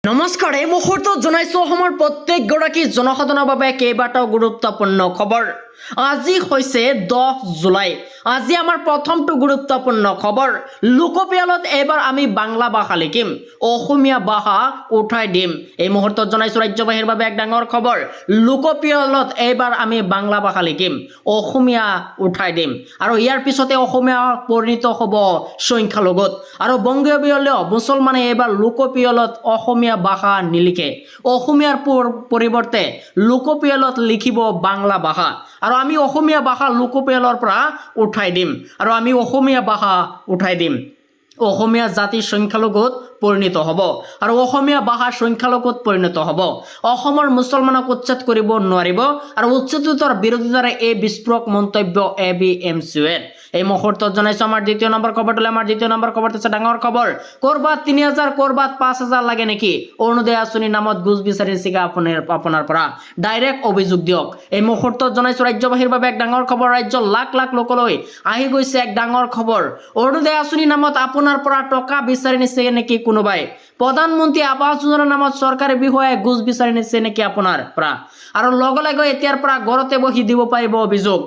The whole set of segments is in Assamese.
নমস্কাৰ এই মুহূৰ্তত জনাইছো অসমৰ প্ৰত্যেকগৰাকী জনসাধাৰণৰ বাবে কেইবাটাও গুৰুত্বপূৰ্ণ খবৰ। আজি হৈছে 10 জুলাই। আজি আমাৰ প্ৰথমটো গুৰুত্বপূৰ্ণ খবৰ। লোকপিয়লত এবাৰ আমি বাংলা ভাষা লিখিম, অসমীয়া ভাষা উঠাই দিম। এই মুহূৰ্তত জনাইছো ৰাজ্যবাসীৰ বাবে এক ডাঙৰ খবৰ। লোকপিয়লত এবাৰ আমি বাংলা ভাষা লিখিম, অসমীয়া উঠাই দিম। আৰু ইয়াৰ পিছতে অসমীয়া পৰিণত হ'ব সংখ্যালঘুত। আৰু বংগীয় মুছলমানে এবাৰ লোকপিয়লত অসমীয়া ভাষা নিলিখে, অসমীয়াৰ পৰিৱৰ্তে লোকপিয়লত লিখিব বাংলা ভাষা। আৰু আমি অসমীয়া ভাষা লোকপিয়লৰ পৰা উঠাই দিম, আৰু আমি অসমীয়া ভাষা উঠাই দিম। অসমীয়া জাতিৰ সংখ্যালঘুত পৰিণত হ'ব, আৰু অসমীয়া ভাষা সংখ্যালঘুত পৰিণত হ'ব। অসমৰ মুছলমানক উচ্ছেদ কৰিব নোৱাৰিব। আৰু উচ্ছেদিতৰ বিৰোধিতাৰে এই বিস্ফোৰক মন্তব্য ABMCৰ। এই মুহূৰ্তত জনাইছো আমাৰ দ্বিতীয় নম্বৰ খবৰটো। আমাৰ দ্বিতীয় নম্বৰ খবৰটো হৈছে ডাঙৰ খবৰ। কৰবাত 3000, কৰবাত 5000 লাগে নেকি? অৰুণোদয় আঁচনিৰ নামত ঘুষ বিচাৰিছে আপোনাৰ পৰা ডাইৰেক্ট অভিযোগ দিয়ক। এই মুহূৰ্তত জনাইছো ৰাজ্যবাসীৰ বাবে এক ডাঙৰ খবৰ। ৰাজ্যৰ লাখ লাখ লোকলৈ আহি গৈছে এক ডাঙৰ খবৰ। অৰুণোদয় আঁচনিৰ নামত আপোনাৰ পৰা টকা বিচাৰি নিছে নেকি কোনোবাই? প্ৰধানমন্ত্ৰী আৱাস যোজনাৰ নামত চৰকাৰী বিষয়াই ঘুষ বিচাৰি নিছে নেকি আপোনাৰ পৰা? আৰু লগে লগে এতিয়াৰ পৰা ঘৰতে বহি দিব পাৰিব অভিযোগ।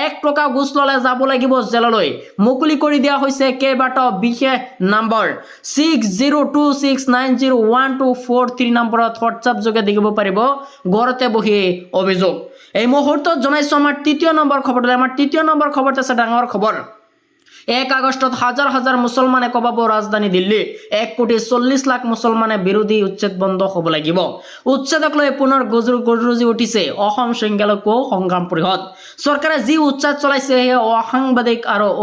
1 টকা ঘুষ ললে যাব লাগিব জেললৈ। মুকলি কৰি দিয়া হৈছে কেইবাটাও বিশেষ নম্বৰ। 6026901243 নম্বৰত হোৱাটছআপ যোগে দিব পাৰিব ঘৰতে বহি অভিযোগ। এই মুহূৰ্তত জনাইছো আমাৰ তৃতীয় নম্বৰ খবৰটো। আমাৰ তৃতীয় নম্বৰ খবৰটো আছে ডাঙৰ খবৰ। 1 আগষ্টত হাজাৰ হাজাৰ মুছলমানে কবাব ৰাজধানী দিল্লী। 1,40,00,000 মুছলমানে বিৰোধী উচ্ছেদ বন্ধ হ'ব লাগিব। উচ্ছেদক লৈ পুনৰ গৰজি উঠিছে অসম সংখ্যালঘু সংগ্ৰাম পৰিষদ। চৰকাৰে যি উচ্ছেদ চলাইছে সেয়া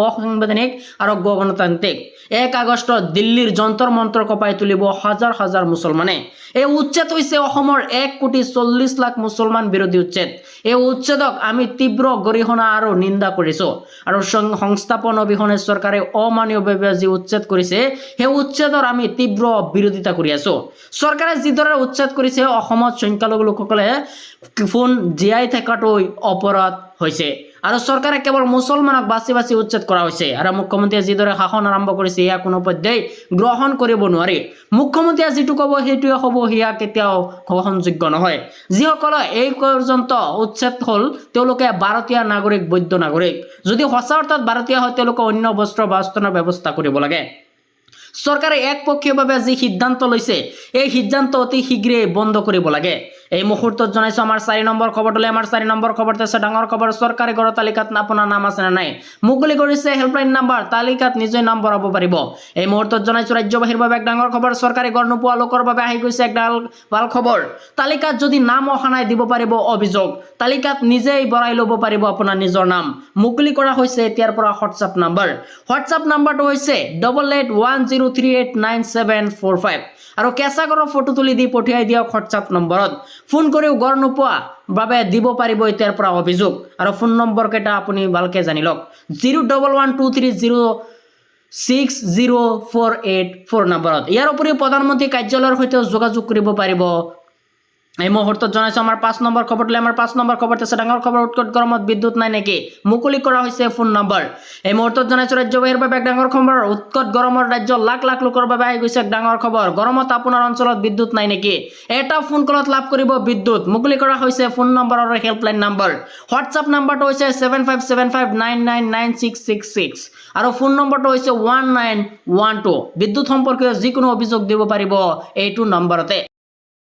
অসাংবিধানিক আৰু গণতান্ত্ৰিক। 1 আগষ্টত দিল্লীৰ যন্তৰ মন্ত্ৰ কঁপাই তুলিব হাজাৰ হাজাৰ মুছলমানে। এই উচ্ছেদ হৈছে অসমৰ 1,40,00,000 মুছলমান বিৰোধী উচ্ছেদ। এই উচ্ছেদক আমি তীব্ৰ গৰিহণা আৰু নিন্দা কৰিছো। আৰু সংস্থাপন অবিহনে চৰকাৰে অমানৱীয়ভাৱে যি উচ্ছেদ কৰিছে সেই উচ্ছেদৰ আমি তীব্ৰ বিৰোধিতা কৰি আছো। চৰকাৰে যিদৰে উচ্ছেদ কৰিছে অসমত সংখ্যালঘু লোকসকলে জীয়াই থকাটোই অপৰাধ হৈছে। আৰু চৰকাৰে কেৱল মুছলমানক বাছি বাছি উচ্ছেদ কৰা হৈছে। আৰু মুখ্যমন্ত্ৰীয়ে যিদৰে শাসন আৰম্ভ কৰিছে এয়া কোনো পধ্যেই গ্ৰহণ কৰিব নোৱাৰি। মুখ্যমন্ত্ৰীয়ে যিটো ক'ব সেইটোৱে হ'ব, সেয়া কেতিয়াও গ্ৰহণযোগ্য নহয়। যিসকলে এই পৰ্যন্ত উচ্ছেদ হ'ল তেওঁলোকে ভাৰতীয় নাগৰিক, বৈধ নাগৰিক। যদি সঁচা অৰ্থত ভাৰতীয় হয় তেওঁলোকে অন্য বস্ত্ৰ বাসস্থানৰ ব্যৱস্থা কৰিব লাগে। চৰকাৰে একপক্ষীয়ভাৱে যি সিদ্ধান্ত লৈছে এই সিদ্ধান্ত অতি শীঘ্ৰেই বন্ধ কৰিব লাগে। এই মুহূৰ্তত জনাইছো আমাৰ 4 নম্বৰ খবৰটো। আমাৰ 4 নম্বৰ খবৰটো আছে ডাঙৰ খবৰ। চৰকাৰী ঘৰৰ তালিকাত আপোনাৰ নাম আছে নে নাই মুকলি কৰিছে হেল্পলাইন নাম্বাৰ। তালিকাত নিজে নাম ভৰাব পাৰিব। এই মুহূৰ্তত জনাইছো ৰাজ্যবাসীৰ বাবে এক ডাঙৰ খবৰ। চৰকাৰী ঘৰ নোপোৱা লোকৰ বাবে আহি গৈছে এক ভাল খবৰ। তালিকাত যদি নাম অহা নাই দিব পাৰিব অভিযোগ। তালিকাত নিজেই ভৰাই ল'ব পাৰিব আপোনাৰ নিজৰ নাম। মুকলি কৰা হৈছে এতিয়াৰ পৰা হোৱাটছআপ নাম্বাৰ। হোৱাটছআপ নাম্বাৰটো হৈছে 8810389745। আৰু কেঁচা ঘৰৰ ফটো তুলি দি পঠিয়াই দিয়ক হোৱাটছআপ নম্বৰত। ফোন কৰিও ঘৰ নোপোৱা বাবে দিব পাৰিব এতিয়াৰ পৰা অভিযোগ। আৰু ফোন নম্বৰ কেইটা আপুনি ভালকে জানি লওক। 01123060484 নম্বৰত। ইয়াৰ উপৰিও প্ৰধানমন্ত্ৰী কাৰ্যালয়ৰ সৈতে যোগাযোগ কৰিব পাৰিব। এই মুহূৰ্তত জনাইছো আমাৰ 5 নম্বৰ খবৰটো। আমাৰ 5 নম্বৰ খবৰটো আছে ডাঙৰ খবৰ। উৎকট গৰমত বিদ্যুৎ নাই নেকি মুকলি কৰা হৈছে ফোন নম্বৰ। এই মুহূৰ্তত জনাইছো ৰাজ্যবাসীৰ বাবে এক ডাঙৰ খবৰ। উৎকট গৰমৰ ৰাজ্যৰ লাখ লাখ লোকৰ বাবে আহি গৈছে এক ডাঙৰ খবৰ। গৰমত আপোনাৰ অঞ্চলত বিদ্যুৎ নাই নেকি? এটা ফোন কলত লাভ কৰিব বিদ্যুৎ। মুকলি কৰা হৈছে ফোন নম্বৰ আৰু হেল্পলাইন নম্বৰ। হোৱাটছআপ নম্বৰটো হৈছে 7575999666 আৰু ফোন নম্বৰটো হৈছে 1912। বিদ্যুৎ সম্পৰ্কীয় যিকোনো অভিযোগ দিব পাৰিব এইটো নম্বৰতে।